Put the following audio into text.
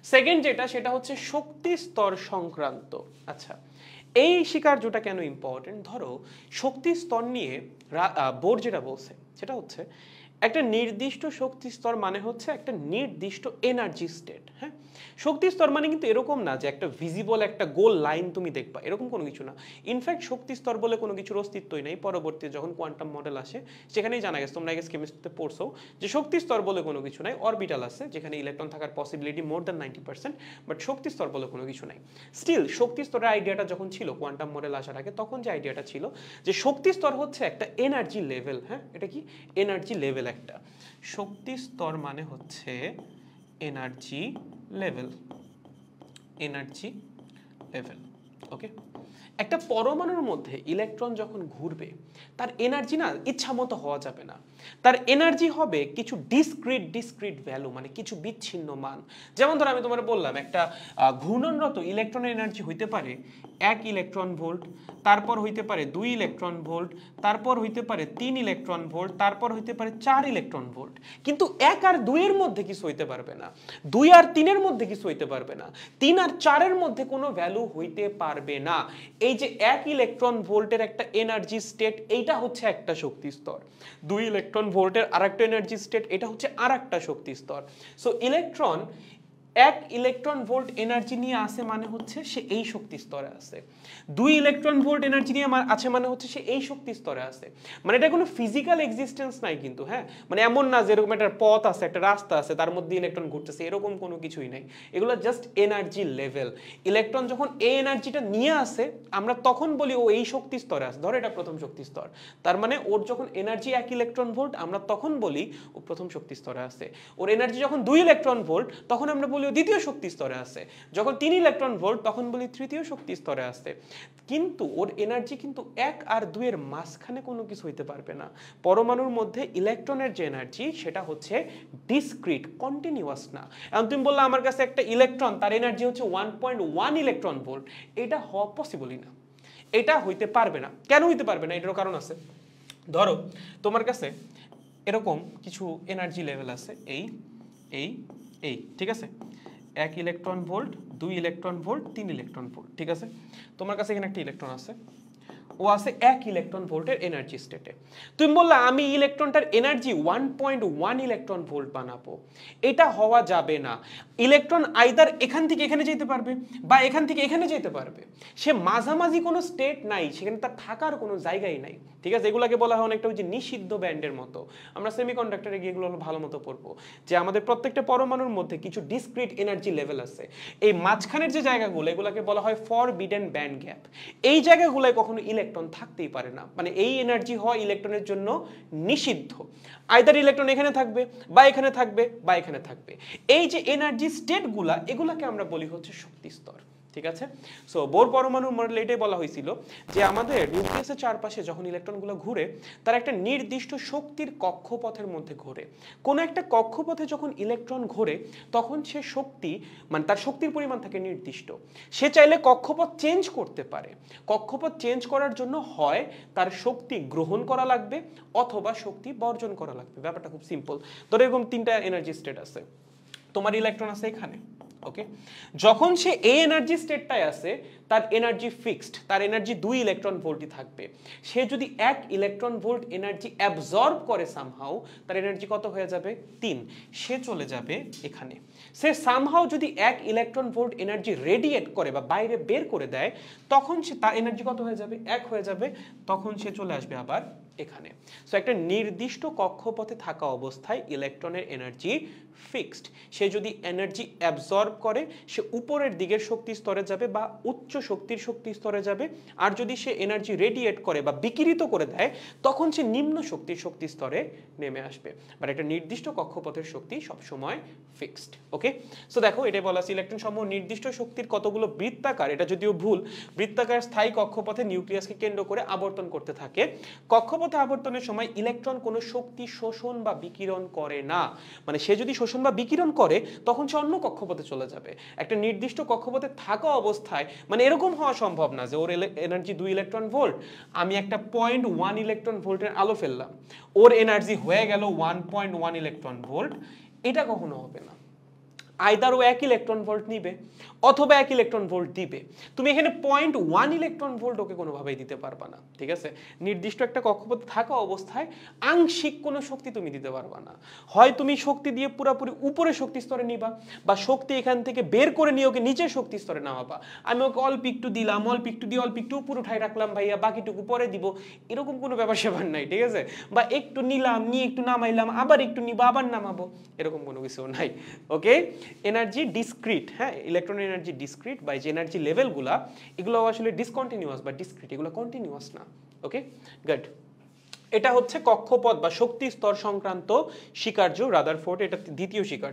Second যেটা সেটা হচ্ছে শক্তি স্তর সংক্রান্ত। আচ্ছা, এই স্বীকার্যটা কেন ইম্পর্টেন্ট? ধরো শক্তি স্তর নিয়ে বোর যেটা বলছে সেটা হচ্ছে একটা নির্দিষ্ট শক্তি স্তর মানে হচ্ছে একটা নির্দিষ্ট এনার্জি স্টেট। হ্যাঁ, শক্তি স্তর মানে কিন্তু এরকম না যে একটা ভিজিবল একটা গোল লাইন তুমি দেখবা, এরকম কোনো কিছু না। ইনফ্যাক্ট শক্তি স্তর বলে কোনো কিছুর অস্তিত্বই নেই। পরবর্তী যখন কোয়ান্টাম মডেল আসে সেখানেই জানা গেছে, তোমরা আগে কেমিস্ট্রিতে পড়ছো, যে শক্তি স্তর বলে কোনো কিছু নাই। অরবিটাল আছে যেখানে ইলেকট্রন থাকার পসিবিলিটি মোর দ্যান 90%, বাট শক্তি স্তর বলে কোনো কিছু নাই। স্টিল শক্তি স্তরের আইডিয়াটা যখন ছিল কোয়ান্টাম মডেল আসার আগে, তখন যে আইডিয়াটা ছিল যে শক্তি স্তর হচ্ছে একটা এনার্জি লেভেল। হ্যাঁ, এটা কি এনার্জি লেভেল? একটা শক্তি স্তর মানে হচ্ছে এনার্জি লেভেল, এনার্জি লেভেল। ওকে, একটা পরমাণুর মধ্যে ইলেকট্রন যখন ঘুরবে তার এনার্জি না ইচ্ছা মতো হওয়া যাবে না। তার এনার্জি হবে কিছু ডিসক্রিট ভ্যালু, মানে কিছু বিচ্ছিন্ন মান। যেমন ধর আমি তোমার বললাম একটা ঘূর্ণনরত ইলেকট্রনের এনার্জি হইতে পারে 1 ইলেকট্রন ভোল্ট, তারপর হইতে পারে 2 ইলেকট্রন ভোল্ট, তারপর হইতে পারে 3 ইলেকট্রন ভোল্ট, তারপর হইতে পারে 4 ইলেকট্রন ভোল্ট। কিন্তু 1 আর 2 এর মধ্যে কিছু হইতে পারবে না, 2 আর 3 এর মধ্যে কিছু হইতে পারবে না, 3 আর 4 এর মধ্যে কোনো ভ্যালু হইতে পারবে না। এই যে 1 ইলেকট্রন ভোল্টের একটা এনার্জি স্টেট, এইটা হচ্ছে একটা শক্তি স্তর। 2 ইলেকট্রন ভোল্টের আরেকটা এনার্জি স্টেট, এটা হচ্ছে আরেকটা শক্তি স্তর। So electron 1 electron volt energy নিয়ে আসে মানে হচ্ছে সে এই শক্তি স্তরে আছে। 2 ইলেকট্রন ভোল্ট এনার্জি নিয়ে আছে মানে হচ্ছে সে এই শক্তি স্তরে আছে। মানে এটা কোনো ফিজিক্যাল এক্সিস্টেন্স নাই কিন্তু। হ্যাঁ, মানে এমন না যে এরকম একটা পথ আছে, একটা রাস্তা আছে, তার মধ্যে ইলেকট্রন ঘুরতেছে, এরকম কোনো কিছুই নাই। এগুলো জাস্ট এনার্জি লেভেল। ইলেকট্রন যখন এই এনার্জিটা নিয়ে আসে আমরা তখন বলি ও এই শক্তি স্তরে আছে। ধরো এটা প্রথম শক্তি স্তর, তার মানে ওর যখন এনার্জি 1 ইলেকট্রন ভোল্ট আমরা তখন বলি ও প্রথম শক্তি স্তরে আছে। ওর এনার্জি যখন 2 ইলেকট্রন ভোল্ট তখন আমরা বলি ও দ্বিতীয় শক্তি স্তরে আছে। যখন 3 ইলেকট্রন ভোল্ট তখন বলি তৃতীয় শক্তি স্তরে আছে। কিন্তু ওর এনার্জি কিন্তু 1 আর 2 এর মাঝখানে কোনো কিছু হইতে পারবে না। পরমাণুর মধ্যে ইলেকট্রনের যে এনার্জি সেটা হচ্ছে ডিসক্রিট, কন্টিনিউয়াস না। এখন তুমি বললে আমার কাছে একটা ইলেকট্রন তার এনার্জি হচ্ছে 1.1 ইলেকট্রন ভোল্ট, এটা হওয়া পসিবলই না, এটা হইতে পারবে না। কেন হইতে পারবে না? এটারও কারণ আছে। ধরো তোমার কাছে এরকম কিছু এনার্জি লেভেল আছে, এই এই এই, ঠিক আছে? 1 electron volt, 2 electron volt, 3 electron volt, ঠিক আছে? তোমার কাছে এখানে একটা ইলেকট্রন আছে, ও আছে 1 ইলেকট্রন ভোল্টের এনার্জি স্টেটে। তুমি বললা আমি ইলেকট্রনটার এনার্জি 1.1 ইলেকট্রন ভোল্ট বানাবো, এটা হওয়া যাবে না। ইলেকট্রন আইদার এখান থেকে এখানে যেতে পারবে বা এখান থেকে এখানে যেতে পারবে, সে মাঝামাঝি কোনো স্টেট নাই, সেখানে তার থাকার কোনো জায়গাই নাই, ঠিক আছে? এগুলোকে বলা হয় অনেকটা ওই যে নিষিদ্ধ ব্যান্ডের মতো। আমরা সেমিকন্ডাক্টরে গিয়ে এগুলো ভালো মতো পড়বো যে আমাদের প্রত্যেকটা পরমাণুর মধ্যে কিছু ডিসক্রিট এনার্জি লেভেল আছে। এই মাঝখানের যে জায়গাগুলো এগুলোকে বলা হয় ফরবিডেন ব্যান্ড গ্যাপ। এই জায়গাগুলোয় কখনো ইলেকট্রন থাকতেই পারে না, মানে এই এনার্জি হওয়া ইলেকট্রনের জন্য নিষিদ্ধ। আইদার ইলেকট্রন এখানে থাকবে বা এখানে থাকবে বা এখানে থাকবে। এই যে এনার্জি স্টেটগুলা এগুলাকে আমরা বলি হচ্ছে শক্তি স্তর, ঠিক আছে? সো বোর পরমাণুর মডেলে এটাই বলা হয়েছিল যে আমাদের নিউক্লিয়াসের চারপাশে যখন ইলেকট্রনগুলো ঘুরে তার একটা নির্দিষ্ট শক্তির কক্ষপথের মধ্যে ঘোরে। কোনো একটা কক্ষপথে যখন ইলেকট্রন ঘোরে তখন সে শক্তি, মানে তার শক্তির পরিমাণ থাকে নির্দিষ্ট। সে চাইলে কক্ষপথ চেঞ্জ করতে পারে। কক্ষপথ চেঞ্জ করার জন্য হয় তার শক্তি গ্রহণ করা লাগবে অথবা শক্তি বর্জন করা লাগবে। ব্যাপারটা খুব সিম্পল। ধরো এরকম 3টা এনার্জি স্টেট আছে, তোমার ইলেকট্রন আছে এখানে, ওকে? যখন সে এই এনার্জি স্টেটটায় আছে তার এনার্জি ফিক্সড, তার এনার্জি 2 ইলেকট্রন ভোল্টই থাকবে। সে যদি 1 ইলেকট্রন ভোল্ট এনার্জি অ্যাবজর্ব করে সামহাউ, তার এনার্জি কত হয়ে যাবে? 3। সে চলে যাবে এখানে। সে সামহাউ যদি 1 ইলেকট্রন ভোল্ট এনার্জি রেডিয়েট করে বা বাইরে বের করে দেয় তখন সে তার এনার্জি কত হয়ে যাবে? 1 হয়ে যাবে। তখন সে চলে আসবে আবার এখানে। সো একটা নির্দিষ্ট কক্ষপথে থাকা অবস্থায় ইলেকট্রনের এনার্জি ফিক্সড। সে যদি এনার্জি অ্যাবজর্ব করে সে উপরের দিকের শক্তি স্তরে যাবে বা উচ্চ শক্তির শক্তি স্তরে যাবে, আর যদি সে এনার্জি রেডিয়েট করে বা বিকিরিত করে দেয় তখন সে নিম্ন শক্তির শক্তি স্তরে নেমে আসবে। বাট একটা নির্দিষ্ট কক্ষপথের শক্তি সবসময় ফিক্সড, ওকে? সো দেখো এটাই বলা আছে ইলেকট্রন সমূহ নির্দিষ্ট শক্তির কতগুলো বৃত্তাকার, এটা যদিও ভুল, বৃত্তাকার স্থায়ী কক্ষপথে নিউক্লিয়াসকে কেন্দ্র করে আবর্তন করতে থাকে। কক্ষপথে আবর্তনের সময় ইলেকট্রন কোনো শক্তি শোষণ বা বিকিরণ করে না। মানে সে যদি শোষণ বা বিকিরণ করে তখন সে অন্য কক্ষপথে চলে যাবে। একটা নির্দিষ্ট কক্ষপথে থাকা অবস্থায় মানে এরকম হওয়া সম্ভব না যে ওর এনার্জি 2 ইলেকট্রন ভোল্ট, আমি একটা 0.1 ইলেকট্রন ভোল্টের আলো ফেললাম, ওর এনার্জি হয়ে গেল 1.1 ইলেকট্রন ভোল্ট, এটা কখনো হবে না। আইদার ও 1 ইলেকট্রন ভোল্ট নিবে অথবা 1 ইলেকট্রন ভোল্ট দিবে। তুমি এখানে 0.1 ইলেকট্রন ভোল্ট ওকে কোনোভাবেই দিতে পারবা না, ঠিক আছে? নির্দিষ্ট একটা কক্ষপথে থাকা অবস্থায় আংশিক কোনো শক্তি তুমি দিতে পারবা না। হয় তুমি শক্তি দিয়ে পুরোপুরি উপরে শক্তি স্তরে নিবা, বা শক্তি এখান থেকে বের করে নিয়ে ওকে নিচের শক্তি স্তরে নামাবা। আমি ওকে অল্প একটু দিলাম, অল্প একটু দিয়ে অল্প একটু উপর উঠাই রাখলাম ভাইয়া, বাকিটুকু পরে দিব, এরকম কোনো ব্যাপার স্যাপার নাই, ঠিক আছে? বা একটু নিলাম, নিয়ে একটু নামাইলাম, আবার একটু নিবা, আবার নামাবো, এরকম কোনো কিছু নাই। ওকে, এনার্জি ডিসক্রিট, হ্যাঁ, ইলেকট্রন এনার্জি ডিসক্রিট, বা যে এনার্জি লেভেলগুলা এগুলো আসলে ডিসকন্টিনিউয়াস বা ডিসক্রিট, এগুলো কন্টিনিউয়াস না। ওকে, গুড। এটা হচ্ছে কক্ষপথ বা শক্তি স্তর সংক্রান্ত স্বীকার্য রাদারফোর্ড, এটা দ্বিতীয় স্বীকার্য।